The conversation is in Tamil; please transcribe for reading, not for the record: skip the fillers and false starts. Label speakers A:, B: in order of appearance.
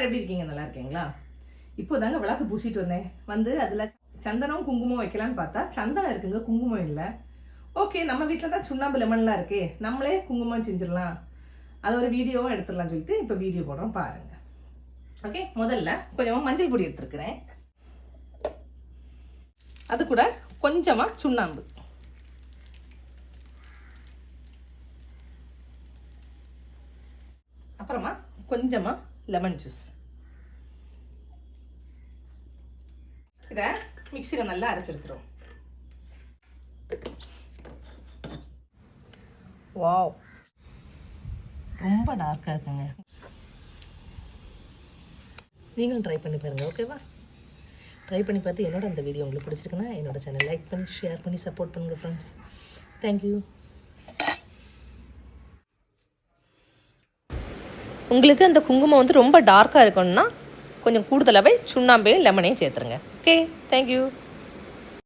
A: எல்லாரும் எப்படி இருக்கீங்க? நல்லா இருக்கீங்களா? இப்போ தாங்க விளக்கு பூசிட்டு வந்தேன். வந்து அதில் சந்தனம் குங்குமம் வைக்கலான்னு பார்த்தா சந்தனம் இருக்குங்க, குங்குமம் இல்லை. ஓகே, நம்ம வீட்டில் தான் சுண்ணாம்பு லெமன்லாம் இருக்கே, நம்மளே குங்குமம் செஞ்சிடலாம், அது ஒரு வீடியோவும் எடுத்துடலாம் சொல்லிட்டு இப்போ வீடியோ போடுறோம் பாருங்க. ஓகே, முதல்ல கொஞ்சமாக மஞ்சள் பொடி எடுத்துருக்கிறேன். அது கூட கொஞ்சமாக சுண்ணாம்பு, அப்புறமா கொஞ்சமாக லெமன் ஜூஸ். இதை மிக்சியில் நல்லா அரைச்செடுத்துரும். வாவ், ரொம்ப டார்க்காக இருக்குங்க. நீங்களும் ட்ரை பண்ணி பாருங்கள், ஓகேவா? ட்ரை பண்ணி பார்த்து என்னோட அந்த வீடியோ உங்களுக்கு பிடிச்சிருக்குன்னா என்னோட சேனல் லைக் பண்ணி ஷேர் பண்ணி சப்போர்ட் பண்ணுங்கள் ஃப்ரெண்ட்ஸ். தேங்க்யூ. உங்களுக்கு அந்த குங்குமம் வந்து ரொம்ப டார்க்காக இருக்கணும்னா கொஞ்சம் கூடுதலாகவே சுண்ணாம்பையும் லெமனையும் சேர்த்துருங்க. Okay, thank you.